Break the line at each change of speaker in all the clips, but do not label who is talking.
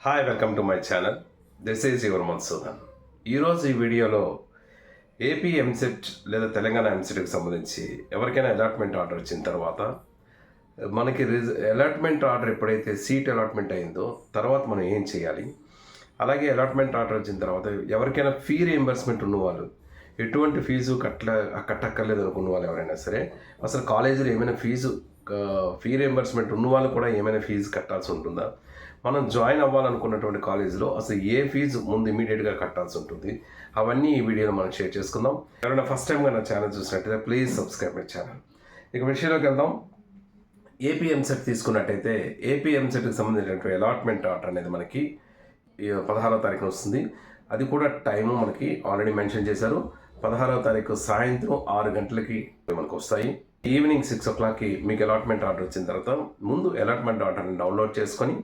Hi welcome to my channel. This is your Madhusudan. ఈరోజు ఈ వీడియోలో ఏపీ ఎంసెట్ లేదా తెలంగాణ ఎంసెట్కి సంబంధించి ఎవరికైనా అలాట్మెంట్ ఆర్డర్ వచ్చిన తర్వాత మనకి అలాట్మెంట్ ఆర్డర్ ఎప్పుడైతే సీట్ అలాట్మెంట్ అయిందో తర్వాత మనం ఏం చేయాలి, అలాగే అలాట్మెంట్ ఆర్డర్ వచ్చిన తర్వాత ఎవరికైనా ఫీ రీఎంబర్స్మెంట్ ఉన్నవాళ్ళు ఎటువంటి ఫీజు కట్టక్కర్లేదు అనుకున్న వాళ్ళు ఎవరైనా సరే అసలు కాలేజీలో ఏమైనా ఫీ రీఎంబర్స్మెంట్ ఉన్న వాళ్ళు కూడా ఏమైనా ఫీజు కట్టాల్సి ఉంటుందా, మనం జాయిన్ అవ్వాలనుకున్నటువంటి కాలేజీలో అసలు ఏ ఫీజు ముందు ఇమీడియట్గా కట్టాల్సి ఉంటుంది, అవన్నీ ఈ వీడియోలో మనం షేర్ చేసుకుందాం. ఎవరైనా ఫస్ట్ టైంగా నా ఛానల్ చూసినట్టయితే ప్లీజ్ సబ్స్క్రైబ్ మై ఛానల్. ఇక విషయంలోకి వెళ్దాం. ఏపీ ఎంసెట్ తీసుకున్నట్టయితే ఏపీ ఎంసెట్కి సంబంధించినటువంటి అలాట్మెంట్ ఆర్డర్ అనేది మనకి 16వ తారీఖున వస్తుంది. అది కూడా టైము మనకి ఆల్రెడీ మెన్షన్ చేశారు. 16వ తారీఖు సాయంత్రం 6 గంటలకి మనకు వస్తాయి. ఈవినింగ్ 6 o'clockకి మీకు అలాట్మెంట్ ఆర్డర్ వచ్చిన తర్వాత ముందు అలాట్మెంట్ ఆర్డర్ని డౌన్లోడ్ చేసుకొని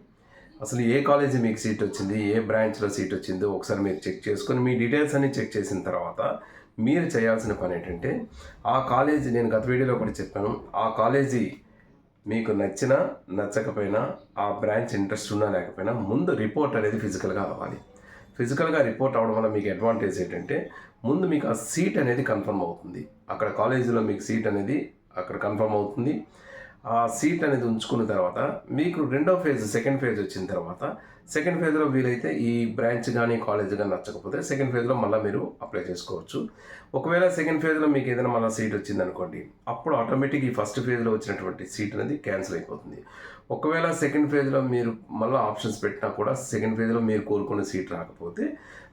అసలు ఏ కాలేజీ మీకు సీట్ వచ్చింది, ఏ బ్రాంచ్లో సీట్ వచ్చిందో ఒకసారి మీరు చెక్ చేసుకొని మీ డీటెయిల్స్ అన్ని చెక్ చేసిన తర్వాత మీరు చేయాల్సిన పని ఏంటంటే ఆ కాలేజీ, నేను గత వీడియోలో కూడా చెప్పాను, ఆ కాలేజీ మీకు నచ్చినా నచ్చకపోయినా ఆ బ్రాంచ్ ఇంట్రెస్ట్ ఉన్నా లేకపోయినా ముందు రిపోర్ట్ అనేది ఫిజికల్గా అవ్వాలి. ఫిజికల్గా రిపోర్ట్ అవ్వడం వల్ల మీకు అడ్వాంటేజ్ ఏంటంటే ముందు మీకు ఆ సీట్ అనేది కన్ఫర్మ్ అవుతుంది. అక్కడ కాలేజీలో మీకు సీట్ అనేది అక్కడ కన్ఫర్మ్ అవుతుంది. ఆ సీట్ అనేది ఉంచుకున్న తర్వాత మీకు సెకండ్ ఫేజ్ వచ్చిన తర్వాత సెకండ్ ఫేజ్లో వీలైతే ఈ బ్రాంచ్ కానీ కాలేజ్ కానీ నచ్చకపోతే సెకండ్ ఫేజ్లో మళ్ళీ మీరు అప్లై చేసుకోవచ్చు. ఒకవేళ సెకండ్ ఫేజ్లో మీకు ఏదైనా మళ్ళీ సీట్ వచ్చింది అనుకోండి, అప్పుడు ఆటోమేటిక్ ఈ ఫస్ట్ ఫేజ్లో వచ్చినటువంటి సీట్ అనేది క్యాన్సిల్ అయిపోతుంది. ఒకవేళ సెకండ్ ఫేజ్లో మీరు మళ్ళీ ఆప్షన్స్ పెట్టినా కూడా సెకండ్ ఫేజ్లో మీరు కోరుకున్న సీట్ రాకపోతే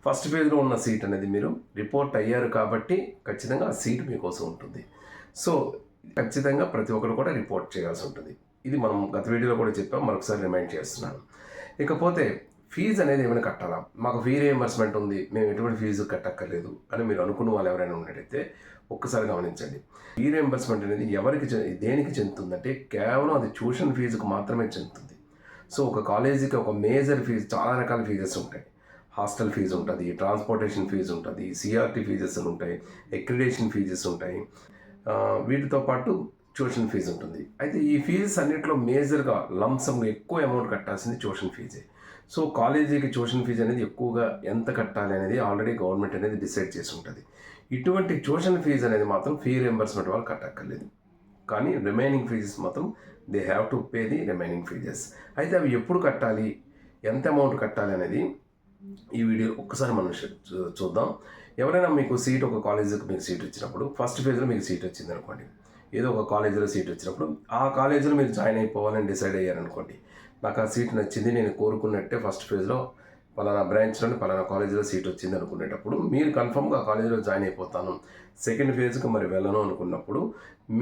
ఫస్ట్ ఫేజ్లో ఉన్న సీట్ అనేది మీరు రిపోర్ట్ అయ్యారు కాబట్టి ఖచ్చితంగా ఆ సీట్ మీకోసం ఉంటుంది. సో ఖచ్చితంగా ప్రతి ఒక్కరు కూడా రిపోర్ట్ చేయాల్సి ఉంటుంది. ఇది మనం గత వీడియోలో కూడా చెప్పాం, మరొకసారి రిమైండ్ చేస్తున్నాను. ఇకపోతే ఫీజు అనేది ఏమైనా కట్టాలా, మాకు ఫీ రియంబర్స్మెంట్ ఉంది, మేము ఎటువంటి ఫీజు కట్టక్కర్లేదు అని మీరు అనుకున్న వాళ్ళు ఎవరైనా ఉన్నట్టయితే ఒక్కసారి గమనించండి. ఫీ రియంబర్స్మెంట్ అనేది దేనికి చెందుతుందంటే కేవలం అది ట్యూషన్ ఫీజుకు మాత్రమే చెందుతుంది. సో ఒక కాలేజీకి ఒక మేజర్ ఫీజు, చాలా రకాల ఫీజెస్ ఉంటాయి. హాస్టల్ ఫీజు ఉంటుంది, ట్రాన్స్పోర్టేషన్ ఫీజు ఉంటుంది, సిఆర్టీ ఫీజెస్ ఉంటాయి, అక్రిడేషన్ ఫీజెస్ ఉంటాయి, వీటితో పాటు ట్యూషన్ ఫీజు ఉంటుంది. అయితే ఈ ఫీజెస్ అన్నింటిలో మేజర్గా లంసంగా ఎక్కువ అమౌంట్ కట్టాల్సింది ట్యూషన్ ఫీజే. సో కాలేజీకి ట్యూషన్ ఫీజు అనేది ఎక్కువగా ఎంత కట్టాలి అనేది ఆల్రెడీ గవర్నమెంట్ అనేది డిసైడ్ చేసి ఉంటుంది. ఇటువంటి ట్యూషన్ ఫీజు అనేది మాత్రం ఫీ రియంబర్స్మెంట్ వాళ్ళు కట్టక్కర్లేదు. కానీ రిమైనింగ్ ఫీజెస్ మాత్రం they have to pay the remaining fees. అయితే అవి ఎప్పుడు కట్టాలి, ఎంత అమౌంట్ కట్టాలి అనేది ఈ వీడియో ఒక్కసారి మనం చూద్దాం. ఎవరైనా మీకు సీట్, ఒక కాలేజీకి మీకు సీట్ వచ్చినప్పుడు ఫస్ట్ ఫేజ్లో మీకు సీట్ వచ్చింది అనుకోండి, ఏదో ఒక కాలేజీలో సీట్ వచ్చినప్పుడు ఆ కాలేజీలో మీరు జాయిన్ అయిపోవాలని డిసైడ్ అయ్యారనుకోండి, నాకు ఆ సీట్ నచ్చింది, నేను కోరుకున్నట్టే ఫస్ట్ ఫేజ్లో పలానా బ్రాంచ్లోని పలానా కాలేజీలో సీట్ వచ్చింది అనుకునేటప్పుడు మీరు కన్ఫర్మ్గా ఆ కాలేజీలో జాయిన్ అయిపోతాను, సెకండ్ ఫేజ్కి మరి వెళ్ళను అనుకున్నప్పుడు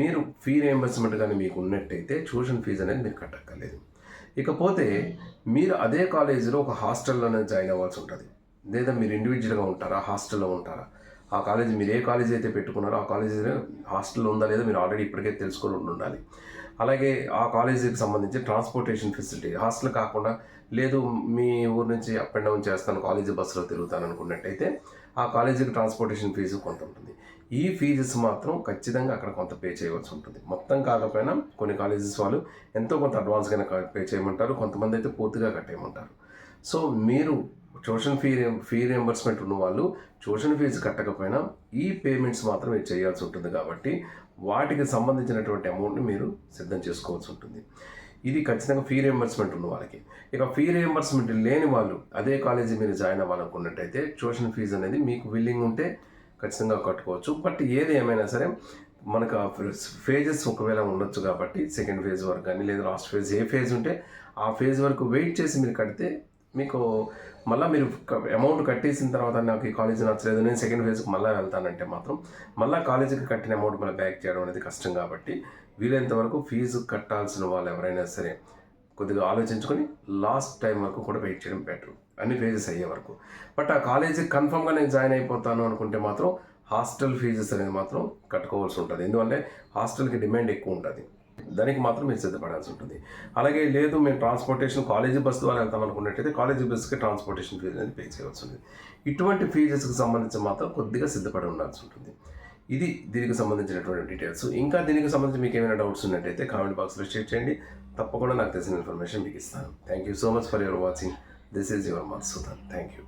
మీరు ఫీ రియంబర్స్మెంట్ కానీ మీకు ఉన్నట్టయితే ట్యూషన్ ఫీజు అనేది మీరు కట్టక్కర్లేదు. ఇకపోతే మీరు అదే కాలేజీలో ఒక హాస్టల్లోనే జాయిన్ అవ్వాల్సి ఉంటుంది, లేదా మీరు ఇండివిజువల్గా ఉంటారా, హాస్టల్లో ఉంటారా, ఆ కాలేజీ మీరు ఏ కాలేజీ అయితే పెట్టుకున్నారో ఆ కాలేజీలో హాస్టల్లో ఉందా లేదా మీరు ఆల్రెడీ ఇప్పటికే తెలుసుకొని ఉండాలి. అలాగే ఆ కాలేజీకి సంబంధించి ట్రాన్స్పోర్టేషన్ ఫెసిలిటీ, హాస్టల్ కాకుండా లేదు మీ ఊరు నుంచి అప్ అండ్ డౌన్ చేస్తాను, కాలేజీ బస్సులో తిరుగుతాను అనుకున్నట్టయితే ఆ కాలేజీకి ట్రాన్స్పోర్టేషన్ ఫీజు కొంత ఉంటుంది. ఈ ఫీజెస్ మాత్రం ఖచ్చితంగా అక్కడ కొంత పే చేయవలసి ఉంటుంది. మొత్తం కాకపోయినా కొన్ని కాలేజెస్ వాళ్ళు ఎంతో కొంత అడ్వాన్స్గానే పే చేయమంటారు, కొంతమంది అయితే పూర్తిగా కట్టేయమంటారు. సో మీరు ట్యూషన్ ఫీ రియంబర్స్మెంట్ ఉన్న వాళ్ళు ట్యూషన్ ఫీజు కట్టకపోయినా ఈ పేమెంట్స్ మాత్రం మీరు చేయాల్సి ఉంటుంది. కాబట్టి వాటికి సంబంధించినటువంటి అమౌంట్ని మీరు సిద్ధం చేసుకోవాల్సి ఉంటుంది. ఇది ఖచ్చితంగా ఫీ రియంబర్స్మెంట్ ఉన్న వాళ్ళకి. ఇక ఫీ రియంబర్స్మెంట్ లేని వాళ్ళు అదే కాలేజీ మీరు జాయిన్ అవ్వాలనుకున్నట్టయితే ట్యూషన్ ఫీజు అనేది మీకు విల్లింగ్ ఉంటే ఖచ్చితంగా కట్టుకోవచ్చు. బట్ ఏది ఏమైనా సరే మనకు ఫేజెస్ ఒకవేళ ఉండొచ్చు కాబట్టి సెకండ్ ఫేజ్ వరకు కానీ లేదా లాస్ట్ ఫేజ్ ఏ ఫేజ్ ఉంటే ఆ ఫేజ్ వరకు వెయిట్ చేసి మీరు కడితే మీకు మళ్ళీ మీరు అమౌంట్ కట్టేసిన తర్వాత నాకు ఈ కాలేజీ నచ్చలేదు, నేను సెకండ్ ఫేజ్కి మళ్ళీ వెళ్తానంటే మాత్రం మళ్ళీ కాలేజీకి కట్టిన అమౌంట్ మళ్ళీ బ్యాక్ చేయడం అనేది కష్టం. కాబట్టి వీలైనంత వరకు ఫీజు కట్టాల్సిన వాళ్ళు ఎవరైనా సరే కొద్దిగా ఆలోచించుకొని లాస్ట్ టైం వరకు కూడా వెయిట్ చేయడం బెటర్, అన్ని ఫేజెస్ అయ్యే వరకు. బట్ ఆ కాలేజీకి కన్ఫర్మ్గా నేను జాయిన్ అయిపోతాను అనుకుంటే మాత్రం హాస్టల్ ఫీజెస్ అనేది మాత్రం కట్టుకోవాల్సి ఉంటుంది. ఎందుకంటే హాస్టల్కి డిమాండ్ ఎక్కువ ఉంటుంది, దానికి మాత్రం మీరు సిద్ధపడాల్సి ఉంటుంది. అలాగే లేదు మేము ట్రాన్స్పోర్టేషన్ కాలేజీ బస్ ద్వారా వెళ్తాం అనుకున్నట్టయితే కాలేజీ బస్కి ట్రాన్స్పోర్టేషన్ ఫీజు అనేది పే చేయవలసి ఉంటుంది. ఇటువంటి ఫీజెస్కి సంబంధించి మాత్రం కొద్దిగా సిద్ధపడి ఉండాల్సి ఉంటుంది. ఇది దీనికి సంబంధించినటువంటి డీటెయిల్స్. ఇంకా దీనికి సంబంధించి మీకు ఏమైనా డౌట్స్ ఉన్నట్టయితే కామెంట్ బాక్స్లో షేర్ చేయండి, తప్పకుండా నాకు తెలిసిన ఇన్ఫర్మేషన్ మీకు ఇస్తాను. Thank you so much for your watching. This is your Madhusudan. Thank you.